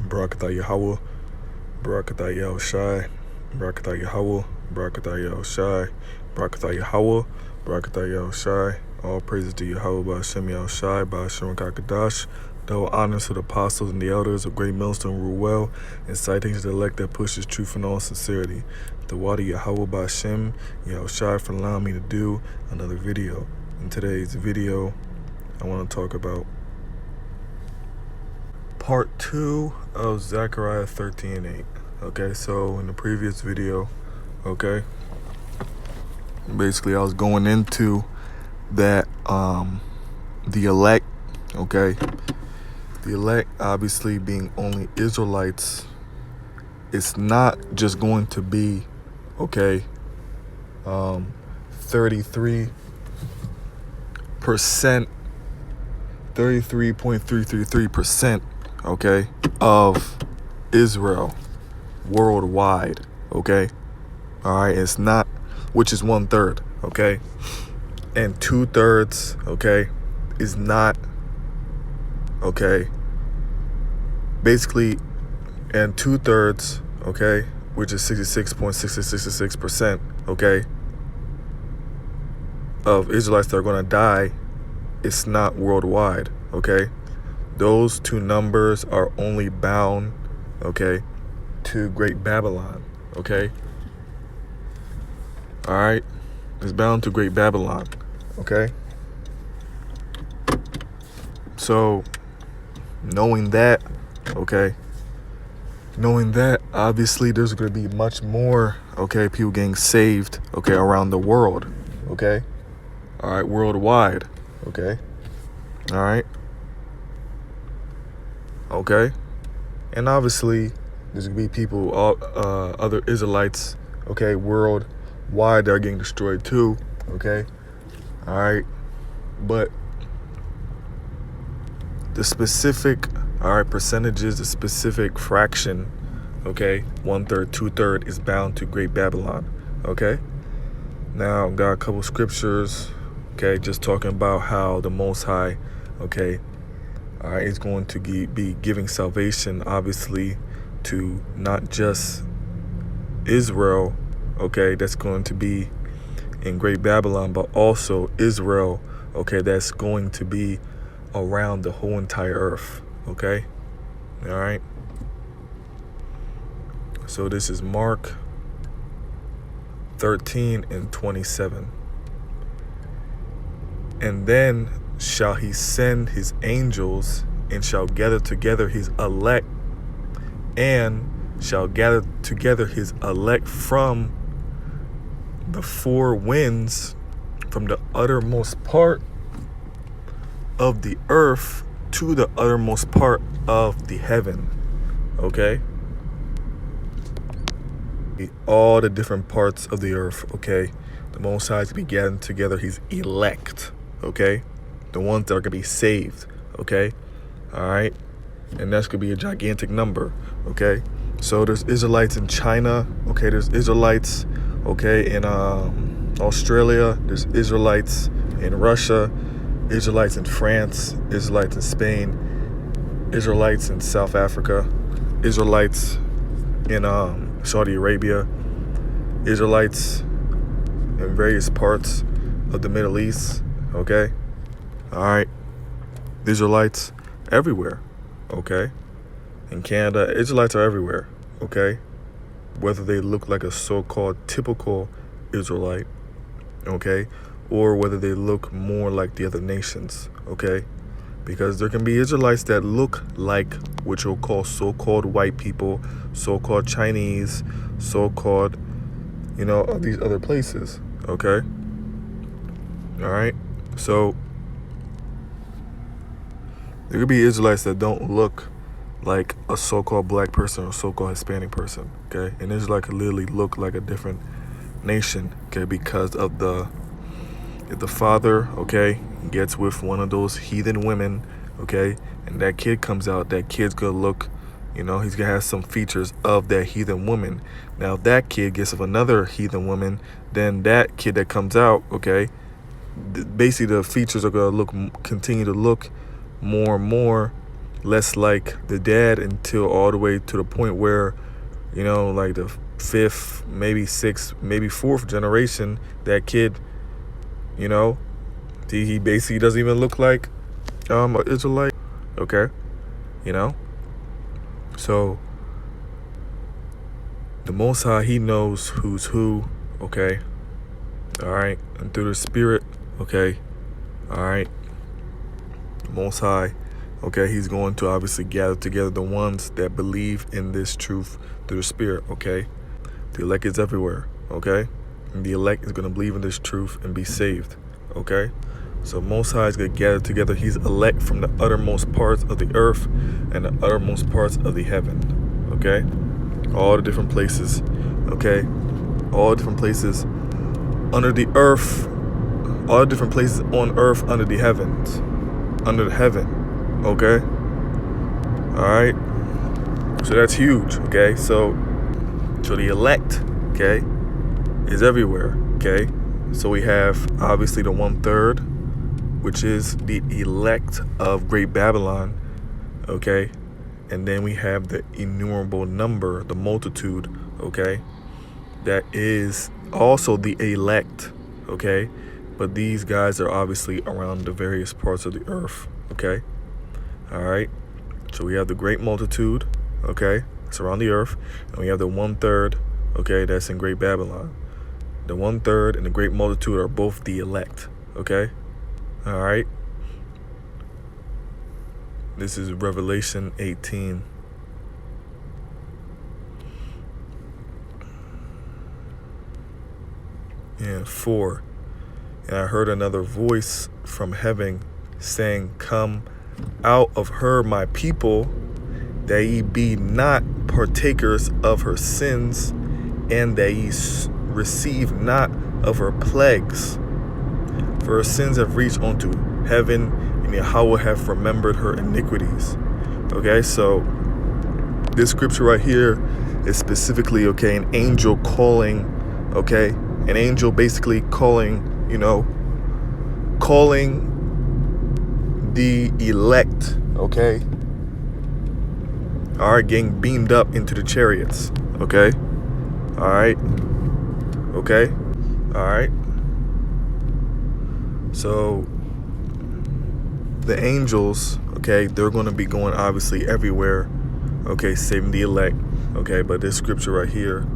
Barakatah Yahweh, Barakatah Yahushai, Barakatah Yahweh, Barakatah Yahushai, Barakatah Yahweh, Barakatah Yahushai. All praises to Yahweh, Ba'ashem Yahushai, Ba'ashem Kakadash. Double honors to the apostles and the elders of Great Millstone rule well, and citations to the elect that pushes truth in all sincerity. The water Yahweh, Ba'ashem Yahushai, for allowing me to do another video. In today's video, I want to talk about part 2 of Zechariah 13:8. Okay, so in the previous video, okay, basically I was going into that the elect, okay, the elect obviously being only Israelites. It's not just going to be, okay, 33.333%, okay, of Israel worldwide, okay? All right, it's not, which is 1/3, okay? And 2/3, okay, is not, okay, basically, and 2/3, okay, which is 66.6666%, okay, of Israelites that are going to die. It's not worldwide, okay? Those two numbers are only bound, okay, to Great Babylon, okay? All right? It's bound to Great Babylon, okay? So, knowing that, okay, obviously there's going to be much more, okay, people getting saved, okay, around the world, okay? All right, worldwide, okay? All right? Okay? And obviously, there's going to be people, other Israelites, okay, worldwide that are getting destroyed too, okay? All right? But the specific, all right, percentages, the specific fraction, okay, 1/3, 2/3 is bound to Great Babylon, okay? Now, got a couple scriptures, okay, just talking about how the Most High, okay, all right, is going to be giving salvation, obviously, to not just Israel, okay, that's going to be in Great Babylon, but also Israel, okay, that's going to be around the whole entire earth, okay? All right? So this is Mark 13:27. And then shall he send his angels, and shall gather together his elect, and shall gather together his elect from the four winds, from the uttermost part of the earth to the uttermost part of the heaven, okay? All the different parts of the earth, okay? The Most High is to be gathering together his elect, okay? The ones that are going to be saved, okay? All right? And that's going to be a gigantic number, okay? So there's Israelites in China, okay? There's Israelites, okay, in Australia. There's Israelites in Russia, Israelites in France, Israelites in Spain, Israelites in South Africa, Israelites in Saudi Arabia, Israelites in various parts of the Middle East, okay? All right? Israelites everywhere, okay? In Canada, Israelites are everywhere, okay? Whether they look like a so-called typical Israelite, okay? Or whether they look more like the other nations, okay? Because there can be Israelites that look like what you'll call so-called white people, so-called Chinese, so-called, you know, these other places, okay? All right? So there could be Israelites that don't look like a so-called black person or so-called Hispanic person, okay? And Israelite could literally look like a different nation, okay, because of if the father, okay, gets with one of those heathen women, okay, and that kid comes out, that kid's gonna look, you know, he's gonna have some features of that heathen woman. Now, if that kid gets with another heathen woman, then that kid that comes out, okay, basically the features are gonna continue to look more and more less like the dad until all the way to the point where, like the fifth, maybe sixth, maybe fourth generation, that kid, he basically doesn't even look like an Israelite. Okay, so the Most High, he knows who's who. Okay, all right, and through the Spirit. Okay, all right, the Most High. Okay, he's going to obviously gather together the ones that believe in this truth through the Spirit. Okay, the elect is everywhere. Okay, and the elect is going to believe in this truth and be saved. Okay, so Most High is going to gather together his elect from the uttermost parts of the earth and the uttermost parts of the heaven. Okay, all the different places. Okay, all different places under the earth, all different places on earth under the heavens, under the heaven. Okay, all right, so that's huge. Okay, so the elect, okay, is everywhere. Okay, so we have obviously the 1/3, which is the elect of Great Babylon. Okay, and then we have the innumerable number, the multitude. Okay, that is also the elect. Okay, but these guys are obviously around the various parts of the earth. Okay, all right, so we have the great multitude. Okay, it's around the earth, and we have the 1/3. Okay, that's in Great Babylon. The 1/3 and the great multitude are both the elect. Okay, all right, this is Revelation 18. And 4. And I heard another voice from heaven saying, "Come out of her, my people, that ye be not partakers of her sins, and that ye receive not of her plagues. For her sins have reached unto heaven, and Yahweh hath remembered her iniquities." Okay, so this scripture right here is specifically, okay, an angel calling, okay, an angel basically calling the elect, okay, all right, getting beamed up into the chariots. Okay, all right, okay, all right. So the angels, okay, they're going to be going obviously everywhere, okay, saving the elect. Okay, but this scripture right here,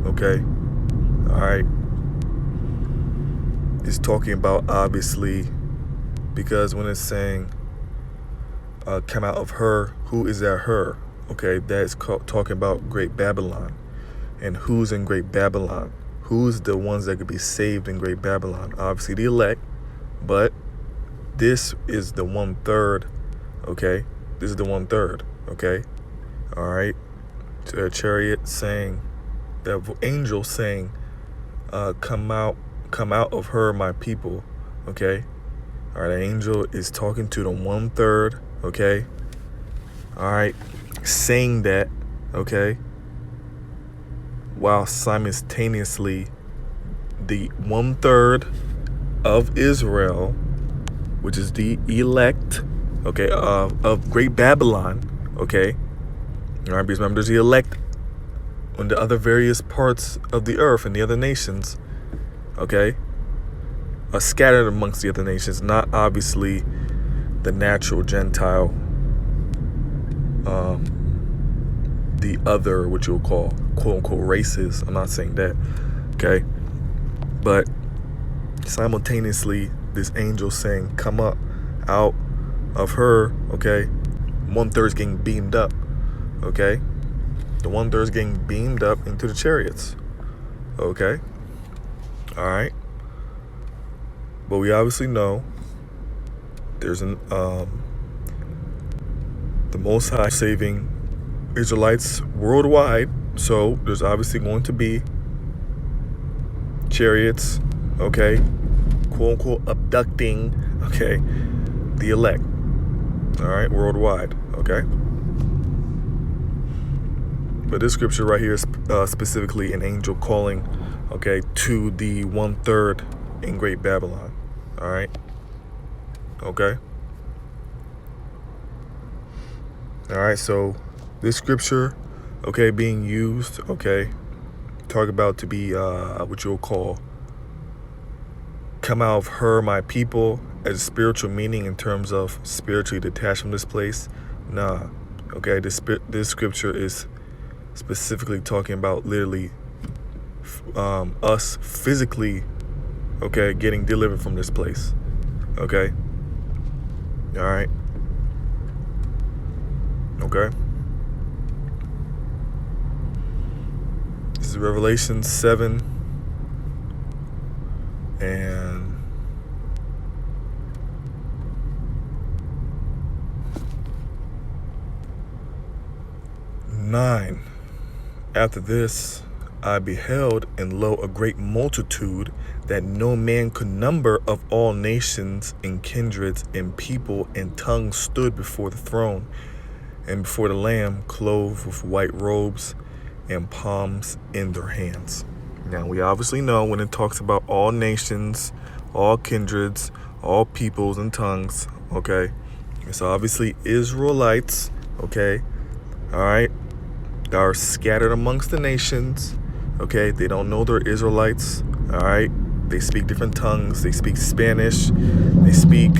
okay, all right, is talking about obviously, because when it's saying come out of her, who is that her? Okay, that's talking about Great Babylon. And who's in Great Babylon? Who's the ones that could be saved in Great Babylon? Obviously the elect, but this is the 1/3. Okay, this is the 1/3. Okay, all right. To a chariot saying, that angel saying, come out of her, my people. Okay, all right. The angel is talking to the 1/3. Okay, all right, saying that. Okay, while simultaneously the 1/3 of Israel, which is the elect, okay, of Great Babylon, okay, all right, because remember there's the elect on the other various parts of the earth and the other nations, okay, are scattered amongst the other nations, not obviously the natural Gentile, the other, what you'll call quote-unquote races. I'm not saying that, okay, but simultaneously this angel saying, come up out of her, okay, 1/3 is getting beamed up, okay, the 1/3 is getting beamed up into the chariots, okay, all right, but we obviously know there's the Most High saving Israelites worldwide, so there's obviously going to be chariots, okay, quote unquote abducting, okay, the elect, all right, worldwide, okay. But this scripture right here is specifically an angel calling, okay, to the 1/3 in Great Babylon, all right, okay. All right, so this scripture, okay, being used, okay, talk about to be what you'll call come out of her, my people, as a spiritual meaning in terms of spiritually detached from this place. Nah, okay, this scripture is specifically talking about literally us physically, okay, getting delivered from this place. Okay. All right. Okay. This is Revelation 7 and 9. After this, I beheld, and lo, a great multitude that no man could number, of all nations and kindreds and people and tongues, stood before the throne and before the Lamb, clothed with white robes and palms in their hands. Now, we obviously know when it talks about all nations, all kindreds, all peoples and tongues, okay, it's obviously Israelites, okay, all right, that are scattered amongst the nations, okay. They don't know they're Israelites, all right. They speak different tongues. They speak Spanish. They speak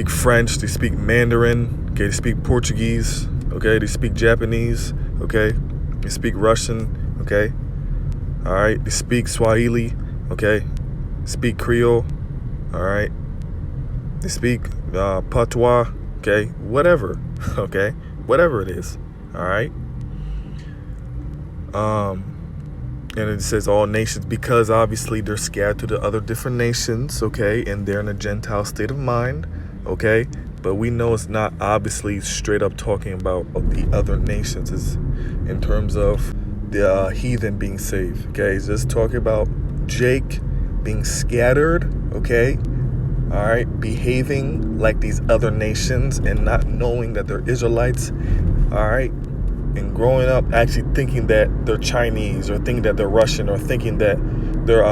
French. They speak Mandarin. Okay, they speak Portuguese. Okay, they speak Japanese. Okay, they speak Russian. Okay, all right. They speak Swahili. Okay, speak Creole. All right. They speak Patois. Okay, whatever. Okay, whatever it is. All right. And it says all nations, because obviously they're scattered to the other different nations, okay, and they're in a Gentile state of mind, okay. But we know it's not obviously straight up talking about the other nations. It's in terms of the heathen being saved, okay. It's just talking about Jake being scattered, okay, all right, behaving like these other nations and not knowing that they're Israelites, all right. And growing up actually thinking that they're Chinese, or thinking that they're Russian, or thinking that they're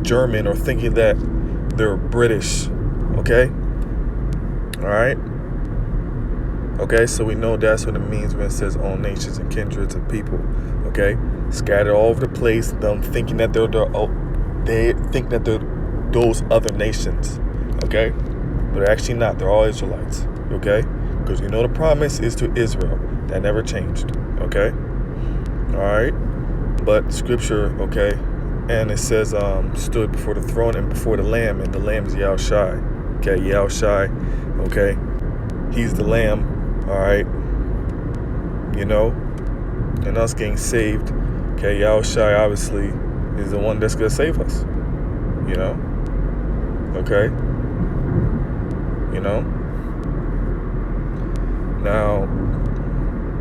German, or thinking that they're British, okay? All right? Okay, so we know that's what it means when it says all nations and kindreds and people, okay? Scattered all over the place, them thinking that they think that they're those other nations, okay? But they're actually not. They're all Israelites, okay? Because we know the promise is to Israel. That never changed, okay? All right? But scripture, okay, and it says stood before the throne and before the Lamb, and the Lamb is Yahushai, okay? Yahushai, okay? He's the Lamb, all right? You know? And us getting saved, okay? Yahushai obviously is the one that's going to save us, you know? Okay? You know? Now,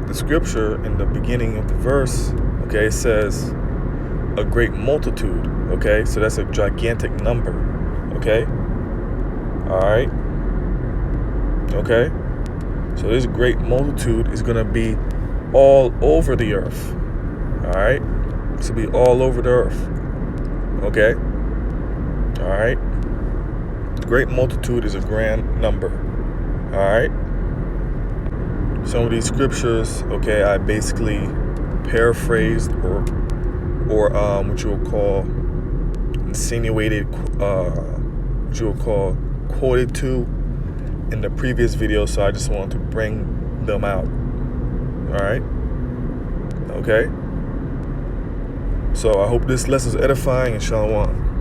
the scripture in the beginning of the verse, okay, it says a great multitude, okay? So that's a gigantic number, okay? All right? Okay? So this great multitude is going to be all over the earth, all right? It's going to be all over the earth, okay? All right? The great multitude is a grand number, all right? Some of these scriptures, okay, I basically paraphrased or what you would call insinuated, what you would call quoted to in the previous video, so I just wanted to bring them out. All right? Okay? So I hope this lesson is edifying, and shalom.